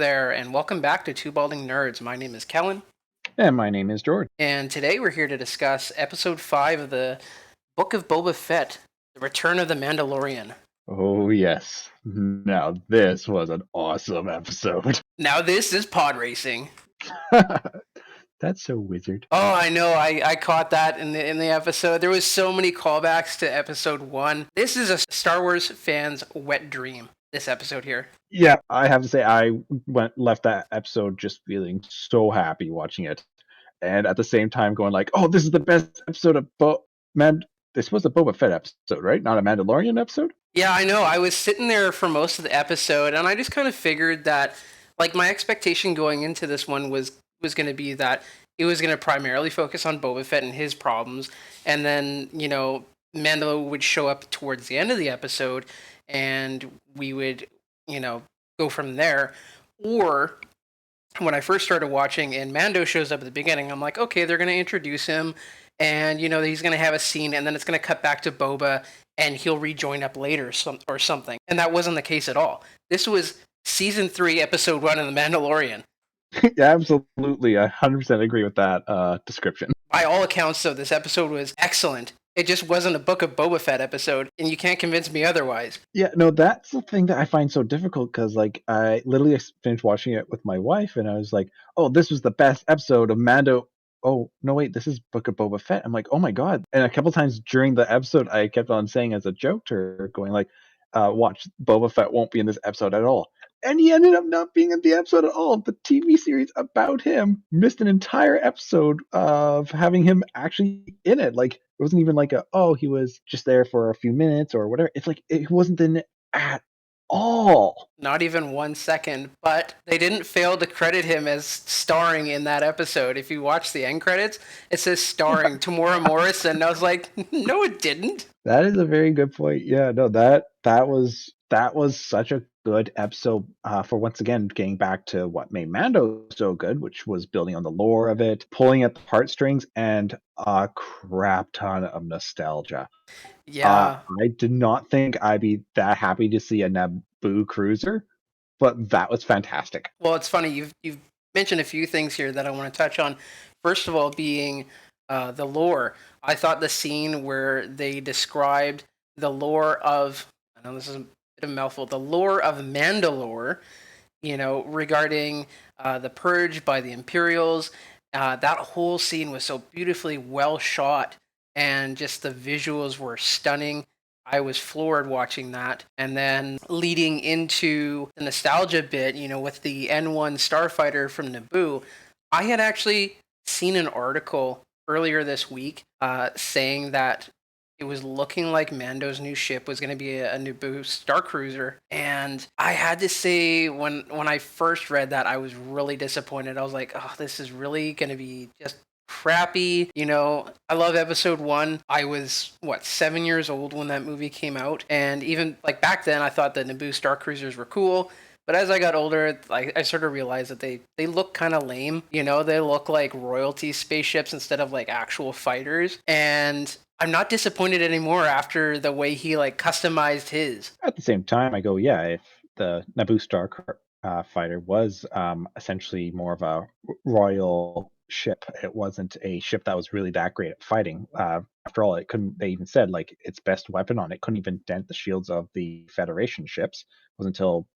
there, and welcome back to Two Balding Nerds. My name is Kellen, And my name is George. and today we're here to discuss episode 5 of the Book of Boba Fett, The Return of the Mandalorian. Oh, yes. Now, this was an awesome episode. Now, this is pod racing. That's so wizard. Oh, I know. I caught that in the episode. There was so many callbacks to episode 1. This is a Star Wars fan's wet dream, this episode here. Yeah, I have to say, I left that episode just feeling so happy watching it. And at the same time going like, oh, this is the best episode of this was a Boba Fett episode, right? Not a Mandalorian episode? Yeah, I know. I was sitting there for most of the episode, and I just kind of figured that, like, my expectation going into this one was going to be that it was going to primarily focus on Boba Fett and his problems, and then Mandalore would show up towards the end of the episode, and we would go from there. Or when I first started watching, and Mando shows up at the beginning, I'm like, okay, they're going to introduce him, and he's going to have a scene, and then it's going to cut back to Boba, and he'll rejoin up later or something. And that wasn't the case at all. This was season 3, episode 1 of The Mandalorian. Yeah, absolutely. I 100% agree with that description. By all accounts, though, this episode was excellent. It just wasn't a Book of Boba Fett episode, and you can't convince me otherwise. Yeah, no, that's the thing that I find so difficult because, like, I literally finished watching it with my wife, and I was like, "Oh, this was the best episode of Mando." Oh no, wait, this is Book of Boba Fett. I'm like, "Oh my god!" And a couple times during the episode, I kept on saying as a joke to her, going like, "Watch, Boba Fett won't be in this episode at all." And he ended up not being in the episode at all. The TV series about him missed an entire episode of having him actually in it. Like, it wasn't even like he was just there for a few minutes or whatever. It's like, it wasn't in it at all. Not even 1 second, but they didn't fail to credit him as starring in that episode. If you watch the end credits, it says starring Tamora Morrison. And I was like, no, it didn't. That is a very good point. Yeah, no, that was such a good episode for once again getting back to what made Mando so good, which was building on the lore of it, pulling at the heartstrings, and a crap ton of nostalgia. Yeah. I did not think I'd be that happy to see a Naboo cruiser, but that was fantastic. Well, it's funny. You've mentioned a few things here that I want to touch on. First of all, being the lore. I thought the scene where they described the lore of, I know this is a bit of a mouthful, the lore of Mandalore, regarding the purge by the Imperials. That whole scene was so beautifully well shot, and just the visuals were stunning. I was floored watching that. And then leading into the nostalgia bit, with the N1 starfighter from Naboo, I had actually seen an article earlier this week saying that it was looking like Mando's new ship was going to be a Naboo Star Cruiser. And I had to say, when I first read that, I was really disappointed. I was like, oh, this is really going to be just crappy. I love episode 1. I was 7 years old when that movie came out, and even like back then I thought the Naboo Star Cruisers were cool, but as I got older, I sort of realized that they look kind of lame. They look like royalty spaceships instead of like actual fighters, and I'm not disappointed anymore after the way he like customized his. At the same time, I go, yeah, if the Naboo Star fighter was essentially more of a royal ship, it wasn't a ship that was really that great at fighting. After all, it couldn't. They even said like its best weapon on it couldn't even dent the shields of the Federation ships. It was until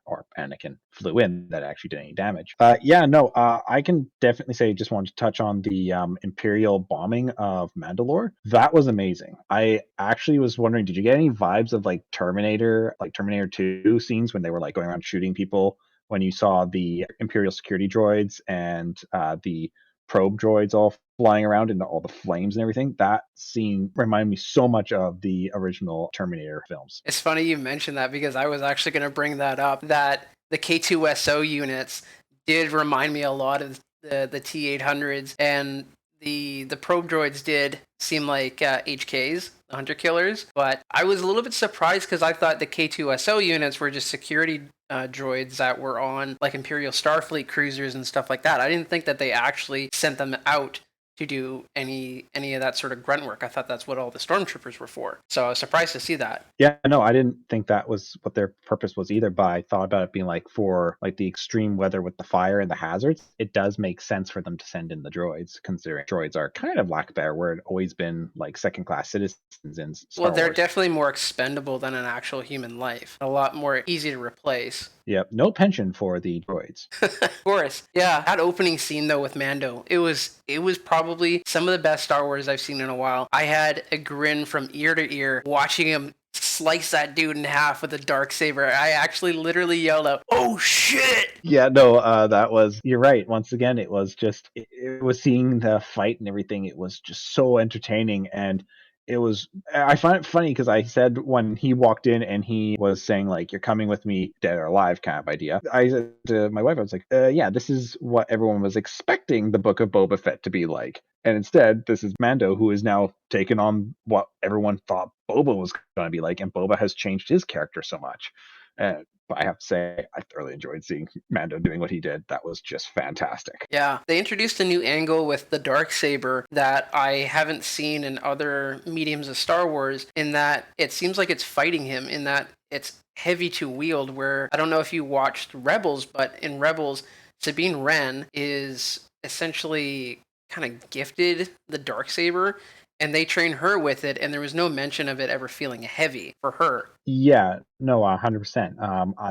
or Anakin flew in that it actually did any damage. Yeah, no, I can definitely say. Just wanted to touch on the Imperial bombing of Mandalore. That was amazing. I actually was wondering, did you get any vibes of like Terminator 2 scenes when they were like going around shooting people? When you saw the Imperial security droids and the probe droids all flying around into all the flames and everything, that scene reminded me so much of the original Terminator films. It's funny you mentioned that, because I was actually going to bring that up, that the K2SO units did remind me a lot of the T-800s, and the probe droids did seem like HKs, the hunter killers, but I was a little bit surprised because I thought the K2SO units were just security droids that were on like Imperial Starfleet cruisers and stuff like that. I didn't think that they actually sent them out to do any of that sort of grunt work. I thought that's what all the stormtroopers were for. So I was surprised to see that. Yeah, no, I didn't think that was what their purpose was either, but I thought about it being like for like the extreme weather with the fire and the hazards, it does make sense for them to send in the droids, considering droids are kind of lack of better word, always been like second class citizens in Well, Star they're Wars. definitely more expendable than an actual human life. A lot more easy to replace. Yep, no pension for the droids. Of course. Yeah, that opening scene though with Mando, it was probably some of the best Star Wars I've seen in a while. I had a grin from ear to ear watching him slice that dude in half with a dark saber. I actually literally yelled out, "Oh shit!" Yeah, no, that was you're right. Once again, it was just it was seeing the fight and everything. It was just so entertaining, and it was. I find it funny because I said when he walked in and he was saying like, "You're coming with me, dead or alive," kind of idea. I said to my wife, I was like, "Yeah, this is what everyone was expecting the Book of Boba Fett to be like." And instead, this is Mando who is now taken on what everyone thought Boba was going to be like, and Boba has changed his character so much. But I have to say, I thoroughly enjoyed seeing Mando doing what he did. That was just fantastic. Yeah, they introduced a new angle with the dark saber that I haven't seen in other mediums of Star Wars. In that it seems like it's fighting him. In that it's heavy to wield. Where I don't know if you watched Rebels, but in Rebels, Sabine Wren is essentially kind of gifted the dark saber, and they train her with it. And there was no mention of it ever feeling heavy for her. Yeah, no, 100%.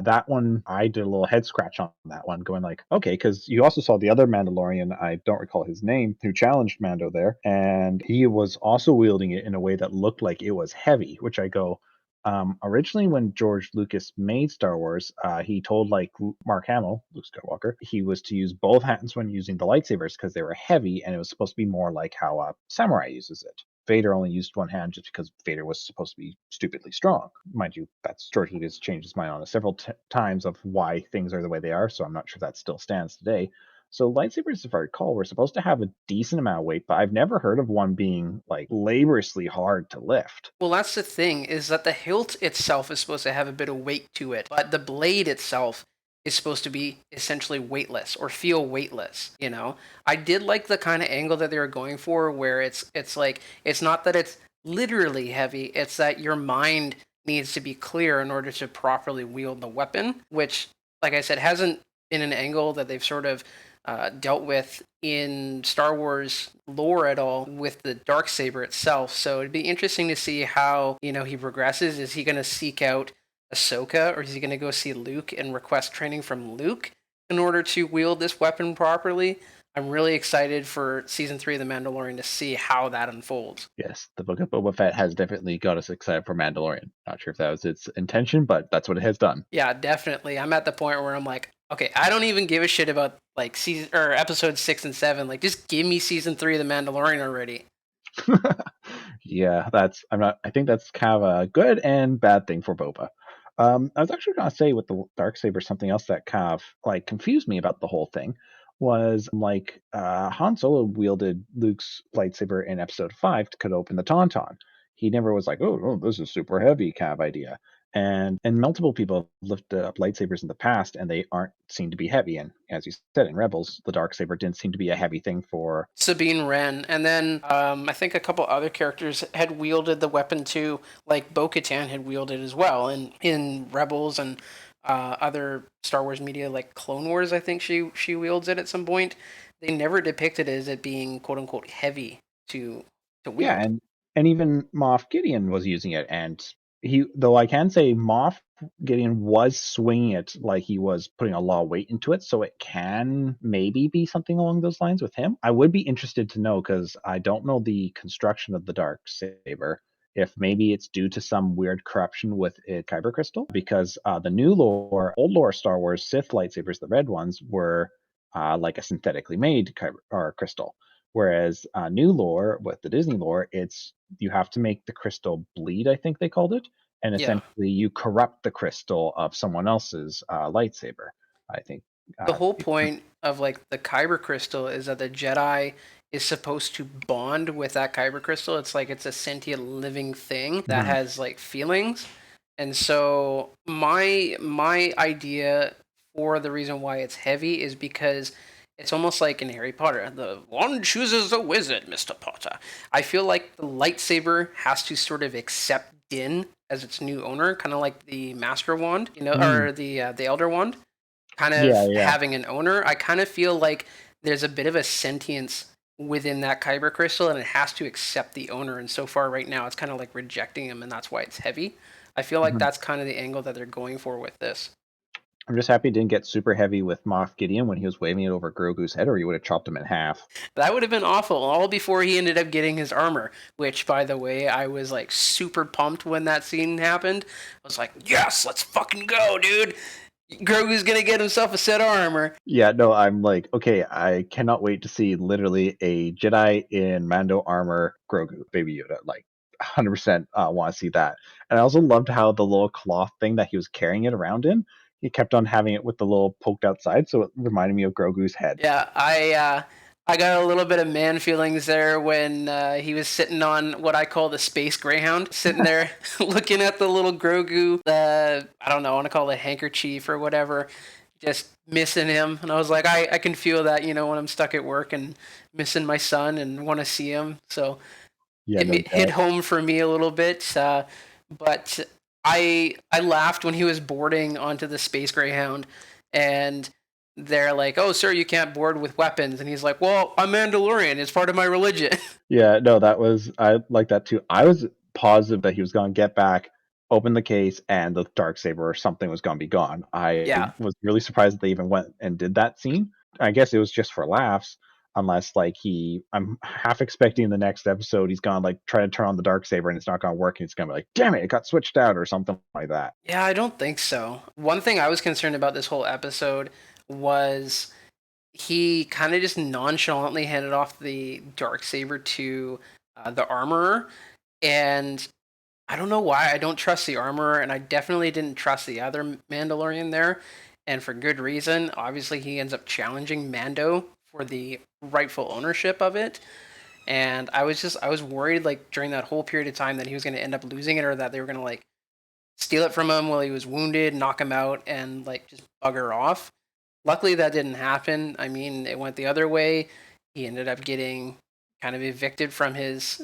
That one, I did a little head scratch on that one, going like, okay, because you also saw the other Mandalorian, I don't recall his name, who challenged Mando there, and he was also wielding it in a way that looked like it was heavy, which I go, originally when George Lucas made Star Wars, he told like Mark Hamill, Luke Skywalker, he was to use both hands when using the lightsabers because they were heavy, and it was supposed to be more like how a samurai uses it. Vader only used one hand just because Vader was supposed to be stupidly strong. Mind you, that's George Lucas changed his mind on it several times of why things are the way they are, so I'm not sure that still stands today. So lightsabers, if I recall, were supposed to have a decent amount of weight, but I've never heard of one being like laboriously hard to lift. Well, that's the thing, is that the hilt itself is supposed to have a bit of weight to it, but the blade itself is supposed to be essentially weightless or feel weightless, you know? I did like the kind of angle that they were going for where it's like it's not that it's literally heavy, it's that your mind needs to be clear in order to properly wield the weapon, which like I said hasn't been an angle that they've sort of dealt with in Star Wars lore at all with the dark saber itself. So it'd be interesting to see how he progresses. Is he going to seek out Ahsoka, or is he going to go see Luke and request training from Luke in order to wield this weapon properly? I'm really excited for season 3 of The Mandalorian to see how that unfolds. Yes, the Book of Boba Fett has definitely got us excited for Mandalorian. Not sure if that was its intention, but that's what it has done. Yeah, definitely. I'm at the point where I'm like, okay, I don't even give a shit about like season or episode 6 and 7. Like, just give me season 3 of The Mandalorian already. Yeah, that's I'm not I think that's kind of a good and bad thing for Boba. I was actually gonna say with the dark saber, something else that kind of like confused me about the whole thing was like Han Solo wielded Luke's lightsaber in episode 5 to cut open the Tauntaun. He never was like, oh, this is super heavy kind of idea. And multiple people have lifted up lightsabers in the past and they aren't seen to be heavy. And as you said in Rebels, the dark saber didn't seem to be a heavy thing for. Sabine Wren, and then I think a couple other characters had wielded the weapon too, like Bo-Katan had wielded as well, in Rebels and other Star Wars media, like Clone Wars. I think she wields it at some point. They never depicted it as it being quote unquote heavy to Yeah, wield. and even Moff Gideon was using it, and he though I can say Moff Gideon was swinging it like he was putting a lot of weight into it, so it can maybe be something along those lines with him. I would be interested to know because I don't know the construction of the dark saber. If maybe it's due to some weird corruption with a kyber crystal, because the new lore, old lore Star Wars Sith lightsabers, the red ones, were like a synthetically made kyber or crystal. Whereas new lore with the Disney lore, it's you have to make the crystal bleed, I think they called it, and Yeah. essentially you corrupt the crystal of someone else's lightsaber. I think. The Uh, whole point of like the kyber crystal is that the Jedi is supposed to bond with that kyber crystal. It's like it's a sentient living thing that mhm. has like feelings. And so my idea for the reason why it's heavy is because It's almost like in Harry Potter, the wand chooses a wizard, Mr. Potter. I feel like the lightsaber has to sort of accept Din as its new owner, kind of like the Master Wand, Mm, or the Elder Wand, kind yeah, of yeah. having an owner. I kind of feel like there's a bit of a sentience within that kyber crystal, and it has to accept the owner. And so far, right now, it's kind of like rejecting him, and that's why it's heavy. I feel like Mhm. that's kind of the angle that they're going for with this. I'm just happy it didn't get super heavy with Moff Gideon when he was waving it over Grogu's head, or he would have chopped him in half. That would have been awful, all before he ended up getting his armor, which, by the way, I was like super pumped when that scene happened. I was like, yes, let's fucking go, dude. Grogu's gonna get himself a set of armor. Yeah, no, I'm like, okay, I cannot wait to see literally a Jedi in Mando armor, Grogu, Baby Yoda. Like, 100% want to see that. And I also loved how the little cloth thing that he was carrying it around in, he kept on having it with the little poked outside, so it reminded me of Grogu's head. Yeah, I got a little bit of man feelings there when he was sitting on what I call the space greyhound, sitting there looking at the little Grogu, I don't know, I want to call it a handkerchief or whatever, just missing him. And I was like, I can feel that, when I'm stuck at work and missing my son and want to see him. So Yeah, it no hit doubt. home for me a little bit. But I laughed when he was boarding onto the space greyhound, and they're like, "Oh, sir, you can't board with weapons," and he's like, "Well, I'm Mandalorian. It's part of my religion." Yeah, no, that was I like that too. I was positive that he was going to get back, open the case, and the dark saber or something was going to be gone. I Yeah. was really surprised that they even went and did that scene. I guess it was just for laughs, unless like I'm half expecting the next episode he's gonna like try to turn on the dark saber and it's not gonna work and it's gonna be like, damn it, it got switched out or something like that. Yeah, I don't think so. One thing I was concerned about this whole episode was he kind of just nonchalantly handed off the dark saber to the armorer, and I don't know why I don't trust the armorer, and I definitely didn't trust the other Mandalorian there, and for good reason. Obviously, he ends up challenging Mando for the rightful ownership of it, and I was worried like during that whole period of time that he was going to end up losing it, or that they were going to like steal it from him while he was wounded, knock him out, and like just bugger off. Luckily, that didn't happen. I mean, it went the other way. He ended up getting kind of evicted from his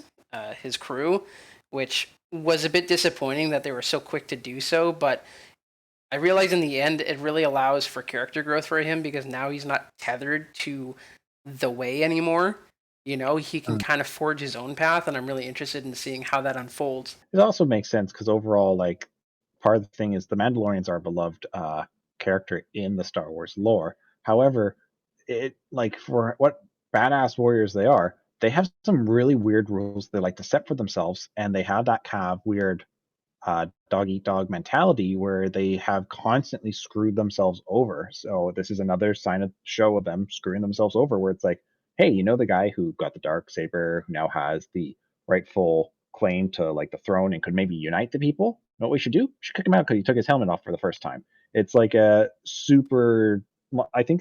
crew, which was a bit disappointing that they were so quick to do so. But I realize in the end, it really allows for character growth for him because now he's not tethered to the way anymore. He can kind of forge his own path, and I'm really interested in seeing how that unfolds. It also makes sense because overall, like, part of the thing is the Mandalorians are a beloved character in the Star Wars lore. However, it like for what badass warriors they have some really weird rules they like to set for themselves, and they have that kind of weird dog eat dog mentality where they have constantly screwed themselves over. So this is another sign of show of them screwing themselves over, where it's like, hey, you know the guy who got the dark saber, who now has the rightful claim to like the throne and could maybe unite the people. You know what we should do? We should kick him out because he took his helmet off for the first time. It's like a super. I think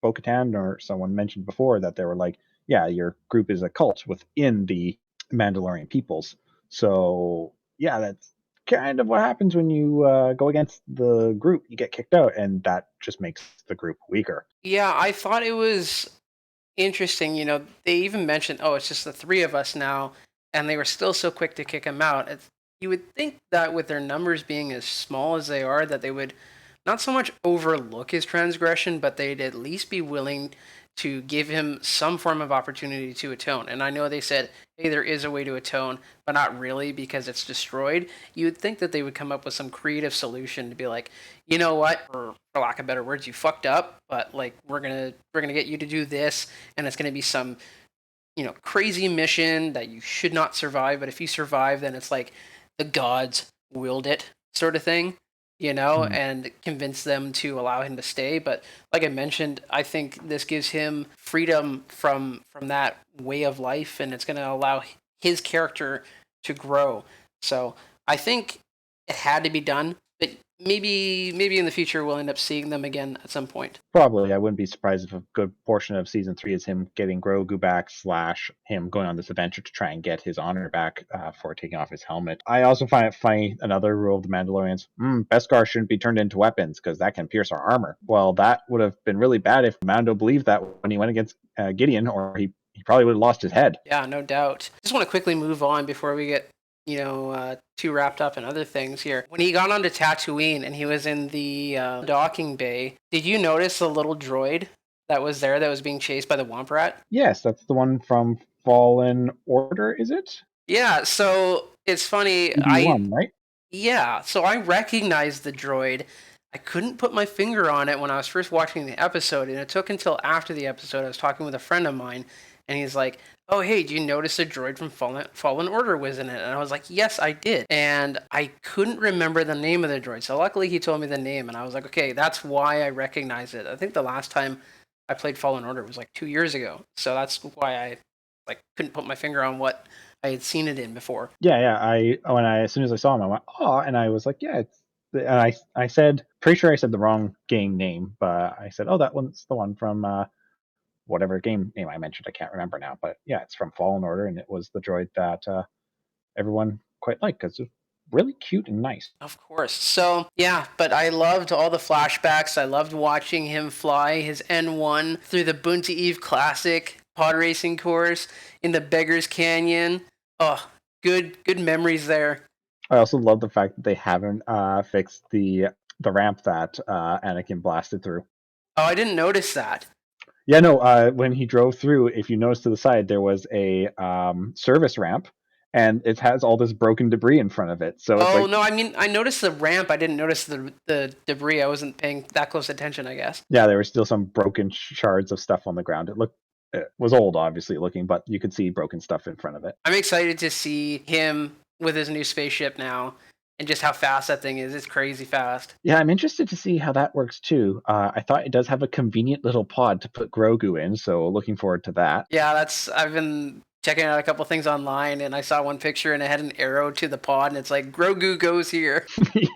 Bo-Katan or someone mentioned before that they were like, yeah, your group is a cult within the Mandalorian peoples. So yeah, that's kind of what happens when you go against the group. You get kicked out, and that just makes the group weaker. Yeah, I thought it was interesting. They even mentioned, oh, it's just the three of us now, and they were still so quick to kick him out. You would think that with their numbers being as small as they are, that they would not so much overlook his transgression, but they'd at least be willing to give him some form of opportunity to atone. And I know they said, hey, there is a way to atone, but not really because it's destroyed. You would think that they would come up with some creative solution to be like, you know what, for lack of better words, you fucked up, but like we're gonna get you to do this, and it's gonna be some crazy mission that you should not survive, but if you survive, then it's like the gods willed it, sort of thing, Mm. and convince them to allow him to stay. But like I mentioned, I think this gives him freedom from that way of life, and it's going to allow his character to grow. So I think it had to be done. But maybe in the future we'll end up seeing them again at some point. Probably, I wouldn't be surprised if a good portion of season 3 is him getting Grogu back slash him going on this adventure to try and get his honor back for taking off his helmet. I also find it funny, another rule of the Mandalorians, Beskar shouldn't be turned into weapons because that can pierce our armor. Well, that would have been really bad if Mando believed that when he went against Gideon, or he probably would have lost his head. Yeah, no doubt. Just want to quickly move on before we get too wrapped up in other things here. When he got onto Tatooine and he was in the docking bay, did you notice the little droid that was there that was being chased by the Womp Rat? Yes, that's the one from Fallen Order, is it? Yeah, so it's funny. BB-1, right? Yeah, so I recognized the droid. I couldn't put my finger on it when I was first watching the episode, and it took until after the episode. I was talking with a friend of mine, and he's like, "Oh, hey, do you notice the droid from Fallen Order was in it?" And I was like, "Yes, I did." And I couldn't remember the name of the droid, so luckily he told me the name, and I was like, "Okay, that's why I recognize it." I think the last time I played Fallen Order was like 2 years ago, so that's why I couldn't put my finger on what I had seen it in before. Yeah. As soon as I saw him, I went, oh, and I was like, yeah, and I said, pretty sure I said the wrong game name, but I said, oh, that one's the one from whatever game name I mentioned. I can't remember now, but yeah, it's from Fallen Order, and it was the droid that everyone quite liked because it's really cute and nice. Of course. So, yeah, but I loved all the flashbacks. I loved watching him fly his N1 through the Bunta Eve Classic pod racing course in the Beggars Canyon. Oh, good memories there. I also love the fact that they haven't fixed the ramp that Anakin blasted through. Oh, I didn't notice that. Yeah, no. When he drove through, if you notice to the side, there was a service ramp, and it has all this broken debris in front of it. So it's Oh, like, no, I mean, I noticed the ramp. I didn't notice the debris. I wasn't paying that close attention, I guess. yeah, there were still some broken shards of stuff on the ground. It was old, obviously looking, but you could see broken stuff in front of it. I'm excited to see him with his new spaceship now and just how fast that thing is. It's crazy fast. Yeah, I'm interested to see how that works too. I thought it does have a convenient little pod to put Grogu in, so looking forward to that. Yeah, I've been checking out a couple things online, and I saw one picture and it had an arrow to the pod, and it's like Grogu goes here.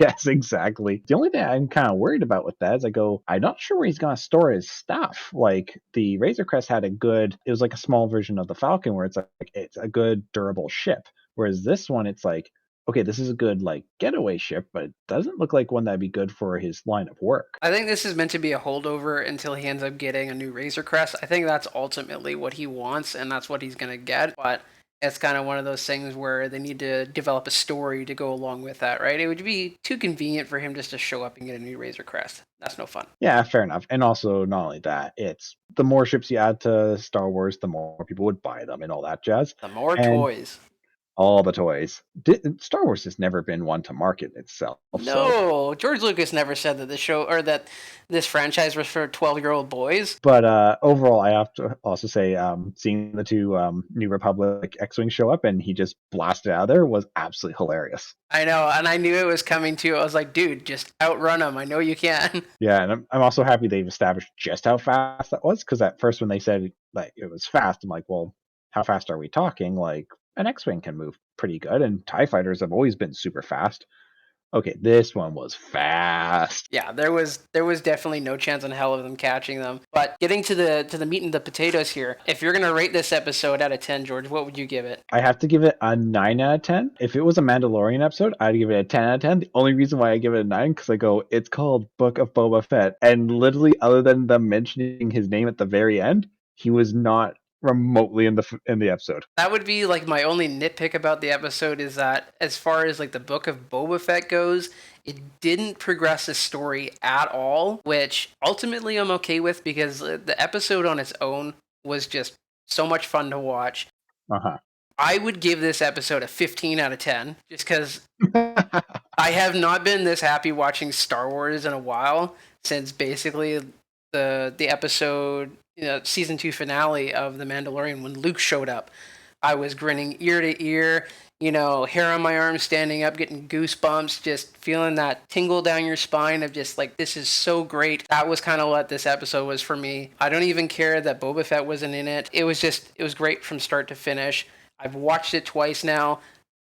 Yes, exactly. The only thing I'm kind of worried about with that is I'm not sure where he's going to store his stuff. Like the Razor Crest had it was like a small version of the Falcon where it's a good durable ship. Whereas this one, it's like, okay, this is a good like getaway ship, but it doesn't look like one that'd be good for his line of work. I think this is meant to be a holdover until he ends up getting a new Razor Crest. I think that's ultimately what he wants, and that's what he's gonna get. But it's kind of one of those things where they need to develop a story to go along with that, right? It would be too convenient for him just to show up and get a new Razor Crest. That's no fun. Yeah, fair enough. And also, not only that, it's the more ships you add to Star Wars, the more people would buy them and all that jazz. The more And toys. all the toys. Star Wars has never been one to market itself. So, No, George Lucas never said that the show or that this franchise was for 12-year-old boys. but overall, I have to also say, seeing the two New Republic X-wing show up and he just blasted out of there was absolutely hilarious. I know, and I knew it was coming too. I was like, dude, just outrun him. I know you can. Yeah, and I'm also happy they've established just how fast that was because at first when they said like it was fast, I'm like, well, how fast are we talking? Like an X-wing can move pretty good, and TIE fighters have always been super fast. Okay, this one was fast. Yeah, there was definitely no chance in hell of them catching them. But getting to the meat and the potatoes here, if you're gonna rate this episode out of 10, George, what would you give it? I have to give it a 9 out of 10. If it was a Mandalorian episode, I'd give it a 10 out of 10. The only reason why I give it a 9 because it's called Book of Boba Fett. And literally, other than them mentioning his name at the very end, he was not remotely in the episode. That would be like my only nitpick about the episode is that as far as like the Book of Boba Fett goes, it didn't progress the story at all, which ultimately I'm okay with because the episode on its own was just so much fun to watch. Uh-huh. I would give this episode a 15 out of 10 just because I have not been this happy watching Star Wars in a while since basically the episode, season 2 finale of The Mandalorian when Luke showed up. I was grinning ear to ear, hair on my arm standing up, getting goosebumps, just feeling that tingle down your spine of just like, this is so great. That was kind of what this episode was for me. I don't even care that Boba Fett wasn't in it. It was great from start to finish. I've watched it twice now.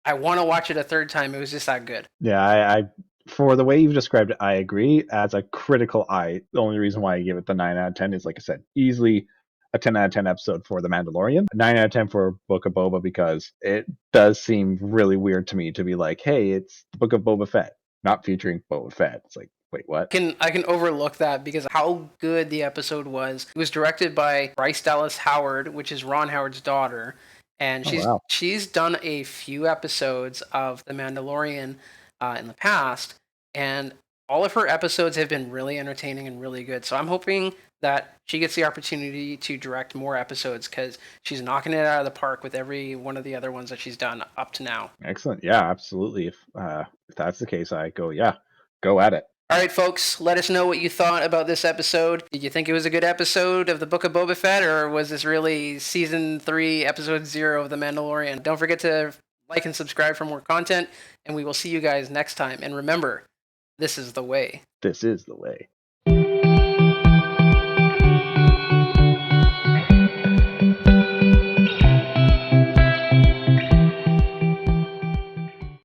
I want to watch it a third time. It was just that good. Yeah, For the way you've described it, I agree. As a critical eye, the only reason why I give it the 9 out of 10 is, like I said, easily a 10 out of 10 episode for The Mandalorian. 9 out of 10 for Book of Boba, because it does seem really weird to me to be like, hey, it's the Book of Boba Fett, not featuring Boba Fett. It's like, wait, what? I can overlook that because how good the episode was. It was directed by Bryce Dallas Howard, which is Ron Howard's daughter, and Oh, wow. she's done a few episodes of The Mandalorian in the past, and all of her episodes have been really entertaining and really good. So I'm hoping that she gets the opportunity to direct more episodes because she's knocking it out of the park with every one of the other ones that she's done up to now. Excellent. Yeah, absolutely. If that's the case, I go, yeah, go at it. All right, folks, let us know what you thought about this episode. Did you think it was a good episode of the Book of Boba Fett, or was this really season 3, episode 0 of The Mandalorian? Don't forget to like and subscribe for more content, and we will see you guys next time. And remember, this is the way. This is the way.